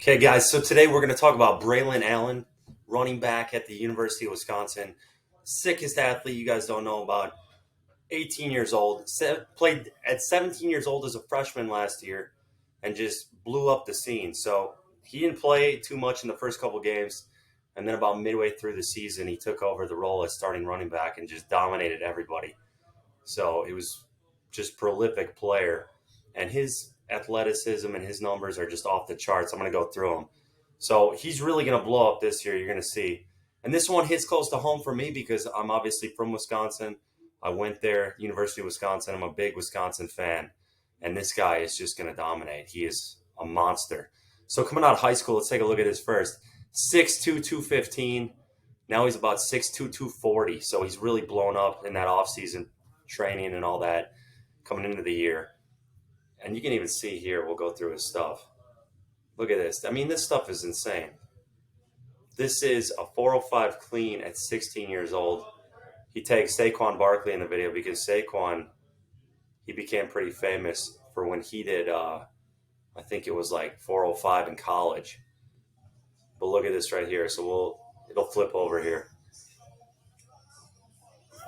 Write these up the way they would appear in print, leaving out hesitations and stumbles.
Okay, guys, so today we're going to talk about Braelon Allen, running back at the University of Wisconsin. Sickest athlete you guys don't know about. 18 years old. Played at 17 years old as a freshman last year and just blew up the scene. So he didn't play too much in the first couple games. And then about midway through the season, he took over the role as starting running back and just dominated everybody. So it was just prolific player. And his athleticism and his numbers are just off the charts. I'm going to go through them. So he's really going to blow up this year. You're going to see. And this one hits close to home for me because I'm obviously from Wisconsin. I went there, University of Wisconsin. I'm a big Wisconsin fan. And this guy is just going to dominate. He is a monster. So coming out of high school, let's take a look at his first. 6'2", 215. Now he's about 6'2", 240. So he's really blown up in that offseason training and all that coming into the year. And you can even see here, we'll go through his stuff. Look at this. I mean, this stuff is insane. This is a 405 clean at 16 years old. He takes Saquon Barkley in the video because Saquon, he became pretty famous for when he did, I think it was like 405 in college. But look at this right here. So it'll flip over here.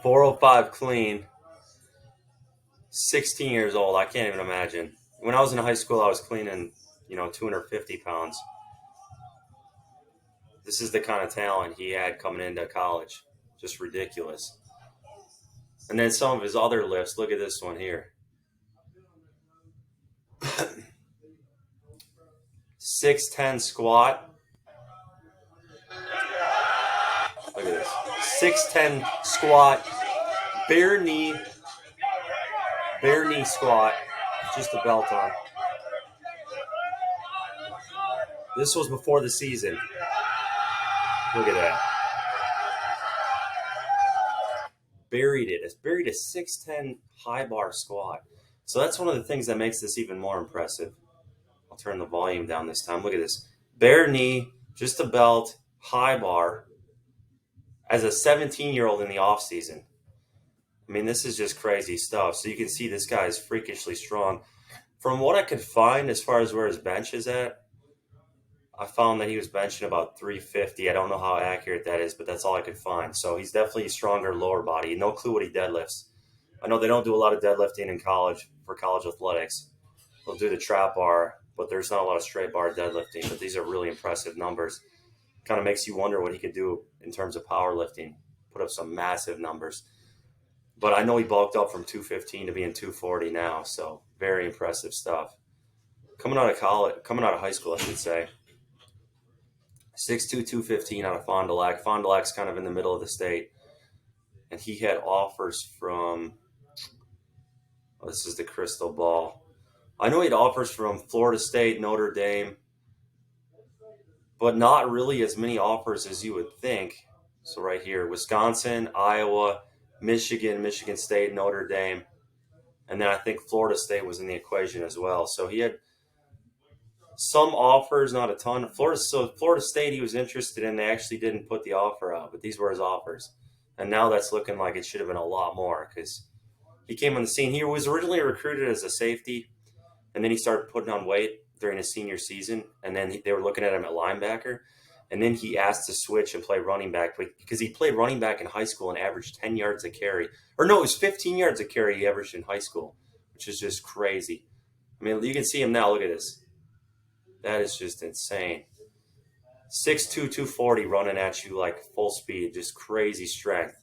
405 clean, 16 years old. I can't even imagine. When I was in high school, I was cleaning, 250 pounds. This is the kind of talent he had coming into college. Just ridiculous. And then some of his other lifts. Look at this one here. 6'10 squat. Look at this. 6'10 squat. Bare knee squat. Just a belt on. This was before the season. Look at that. Buried it. It's buried a 6'10 high bar squat. So that's one of the things that makes this even more impressive. I'll turn the volume down this time. Look at this. Bare knee, just a belt, high bar, as a 17-year-old in the offseason. I mean, this is just crazy stuff. So you can see this guy is freakishly strong. From what I could find as far as where his bench is at, I found that he was benching about 350. I don't know how accurate that is, but that's all I could find. So he's definitely a stronger lower body. No clue what he deadlifts. I know they don't do a lot of deadlifting in college for college athletics. They'll do the trap bar, but there's not a lot of straight bar deadlifting. But these are really impressive numbers. Kind of makes you wonder what he could do in terms of powerlifting. Put up some massive numbers. But I know he bulked up from 215 to being 240 now. So very impressive stuff. Coming out of high school, I should say. 6'2", 215 out of Fond du Lac. Fond du Lac's kind of in the middle of the state. And he had offers from, this is the crystal ball. I know he had offers from Florida State, Notre Dame, but not really as many offers as you would think. So right here, Wisconsin, Iowa, Michigan State, Notre Dame. And then I think Florida State was in the equation as well. So he had some offers, not a ton. Florida State he was interested in. They actually didn't put the offer out, but these were his offers. And now that's looking like it should have been a lot more because he came on the scene. He was originally recruited as a safety, and then he started putting on weight during his senior season, and then they were looking at him at linebacker. And then he asked to switch and play running back because he played running back in high school and averaged 10 yards a carry. Or no, it was 15 yards a carry he averaged in high school, which is just crazy. I mean, you can see him now. Look at this. That is just insane. 6'2", 240 running at you like full speed. Just crazy strength.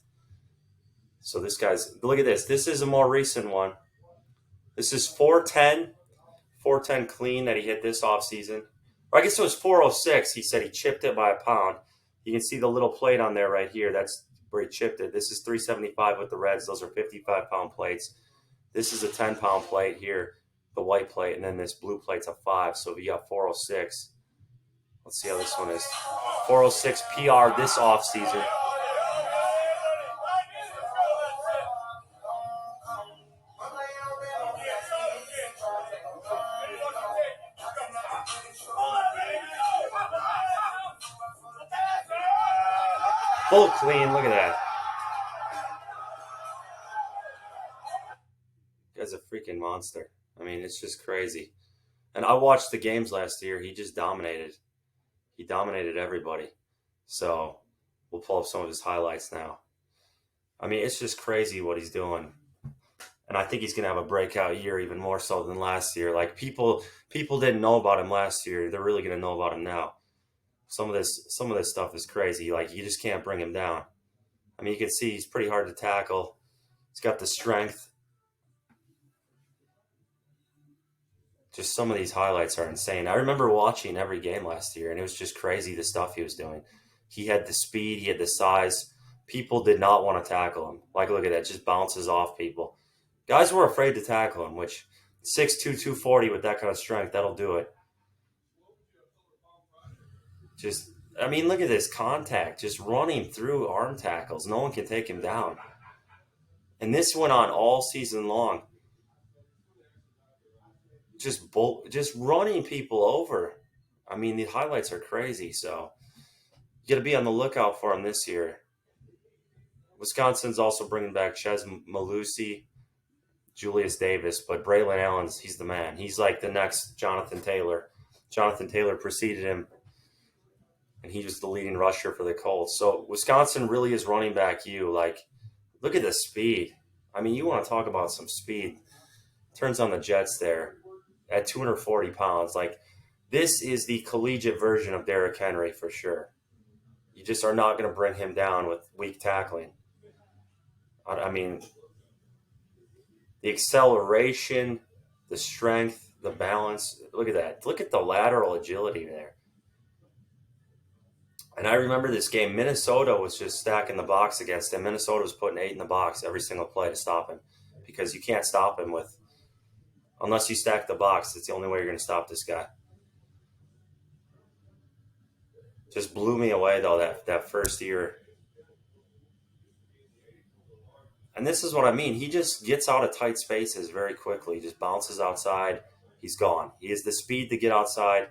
So this guy's, look at this. This is a more recent one. This is 410 clean that he hit this offseason. Or I guess it was 406. He said he chipped it by a pound. You can see the little plate on there right here. That's where he chipped it. This is 375 with the Reds. Those are 55-pound plates. This is a 10-pound plate here. The white plate, and then this blue plate's a 5, so we got 406. Let's see how this one is. 406 PR this offseason. Full clean, look at that. Guy's a freaking monster. I mean, it's just crazy. And I watched the games last year. He just dominated. He dominated everybody. So we'll pull up some of his highlights now. I mean, it's just crazy what he's doing. And I think he's going to have a breakout year even more so than last year. Like people didn't know about him last year. They're really going to know about him now. Some of this stuff is crazy. Like you just can't bring him down. I mean, you can see he's pretty hard to tackle. He's got the strength. Just some of these highlights are insane. I remember watching every game last year, and it was just crazy the stuff he was doing. He had the speed, he had the size. People did not want to tackle him. Like, look at that, just bounces off people. Guys were afraid to tackle him, which 6'2", 240 with that kind of strength, that'll do it. Just, I mean, look at this contact, just running through arm tackles. No one can take him down. And this went on all season long. Just running people over. I mean, the highlights are crazy, so you got to be on the lookout for him this year. Wisconsin's also bringing back Ches Malusi, Julius Davis, but Braelon Allen, he's the man. He's like the next Jonathan Taylor. Jonathan Taylor preceded him, and he was the leading rusher for the Colts. So Wisconsin really is running back you. Like, look at the speed. I mean, you want to talk about some speed. Turns on the Jets there at 240 pounds. Like, this is the collegiate version of Derrick Henry for sure. You just are not going to bring him down with weak tackling. I mean, the acceleration, the strength, the balance. Look at that. Look at the lateral agility there. And I remember this game. Minnesota was just stacking the box against him. Minnesota was putting 8 in the box every single play to stop him because you can't stop him unless you stack the box. It's the only way you're going to stop this guy. Just blew me away, though, that first year. And this is what I mean. He just gets out of tight spaces very quickly. He just bounces outside. He's gone. He has the speed to get outside,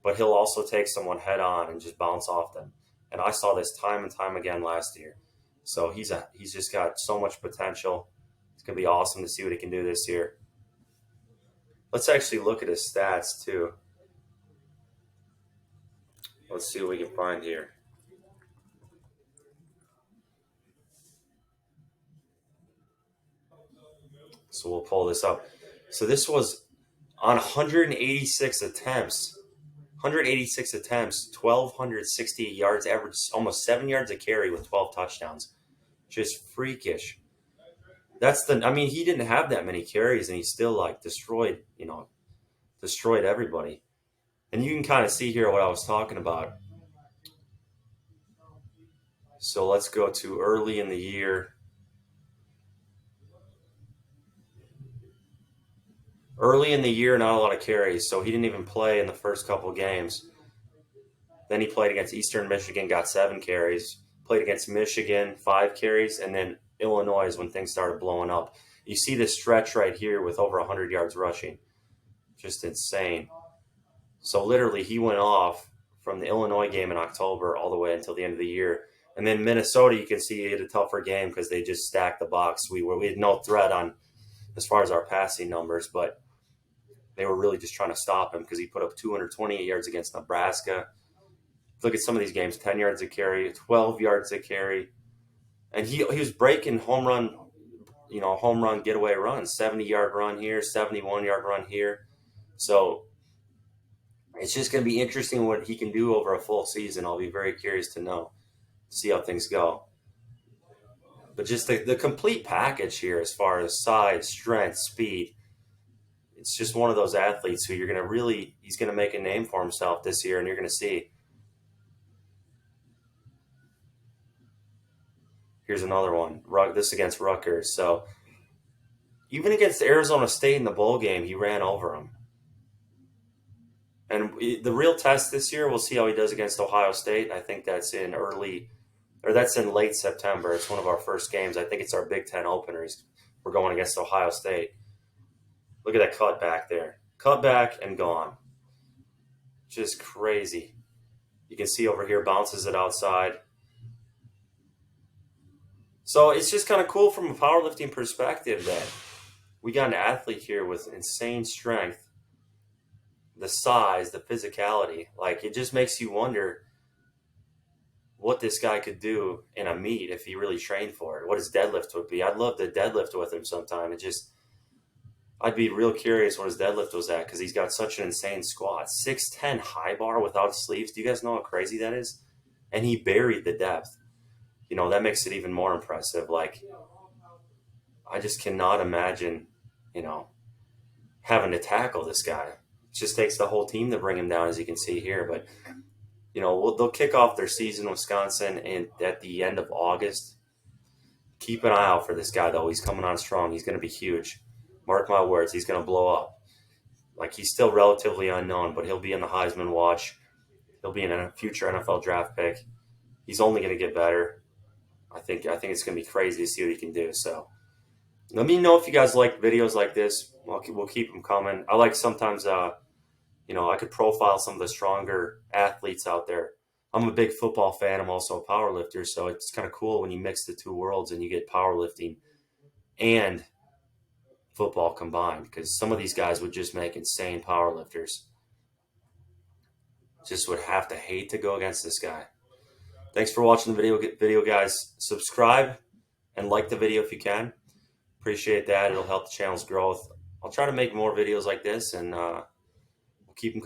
but he'll also take someone head on and just bounce off them. And I saw this time and time again last year. So he's just got so much potential. It's going to be awesome to see what he can do this year. Let's actually look at his stats, too. Let's see what we can find here. So we'll pull this up. So this was on 186 attempts. 186 attempts, 1,268 yards, average almost 7 yards a carry with 12 touchdowns. Just freakish. I mean, he didn't have that many carries, and he still, like, destroyed everybody. And you can kind of see here what I was talking about. So let's go to early in the year. Early in the year, not a lot of carries, so he didn't even play in the first couple of games. Then he played against Eastern Michigan, got 7 carries. Played against Michigan, 5 carries, and then Illinois is when things started blowing up. You see this stretch right here with over 100 yards rushing. Just insane. So literally he went off from the Illinois game in October all the way until the end of the year. And then Minnesota, you can see he had a tougher game because they just stacked the box. We had no threat on as far as our passing numbers, but they were really just trying to stop him because he put up 228 yards against Nebraska. Look at some of these games, 10 yards a carry, 12 yards a carry. And he was breaking home run getaway runs, 70-yard run here, 71-yard run here. So it's just going to be interesting what he can do over a full season. I'll be very curious to see how things go. But just the complete package here as far as size, strength, speed. It's just one of those athletes who he's going to make a name for himself this year, and you're going to see. Here's another one. This against Rutgers. So even against Arizona State in the bowl game, he ran over him. And the real test this year, we'll see how he does against Ohio State. I think that's in late September. It's one of our first games. I think it's our Big Ten openers. We're going against Ohio State. Look at that cut back there. Cut back and gone. Just crazy. You can see over here, bounces it outside. So it's just kind of cool from a powerlifting perspective that we got an athlete here with insane strength the size, the physicality. Like, it just makes you wonder what this guy could do in a meet if he really trained for it. What his deadlift would be. I'd love to deadlift with him sometime. I'd be real curious what his deadlift was at because he's got such an insane squat. 6'10" high bar without sleeves. Do you guys know how crazy that is? And he buried the depth. That makes it even more impressive. Like, I just cannot imagine, having to tackle this guy. It just takes the whole team to bring him down, as you can see here. But, they'll kick off their season in Wisconsin at the end of August. Keep an eye out for this guy, though. He's coming on strong. He's going to be huge. Mark my words, he's going to blow up. Like, he's still relatively unknown, but he'll be in the Heisman watch. He'll be in a future NFL draft pick. He's only going to get better. I think it's going to be crazy to see what he can do. So let me know if you guys like videos like this. We'll keep them coming. I like sometimes, I could profile some of the stronger athletes out there. I'm a big football fan. I'm also a power lifter, so it's kind of cool when you mix the two worlds and you get powerlifting and football combined, because some of these guys would just make insane power lifters. Just would have to hate to go against this guy. Thanks for watching the video, guys. Subscribe and like the video if you can. Appreciate that. It'll help the channel's growth. I'll try to make more videos like this, and we'll keep them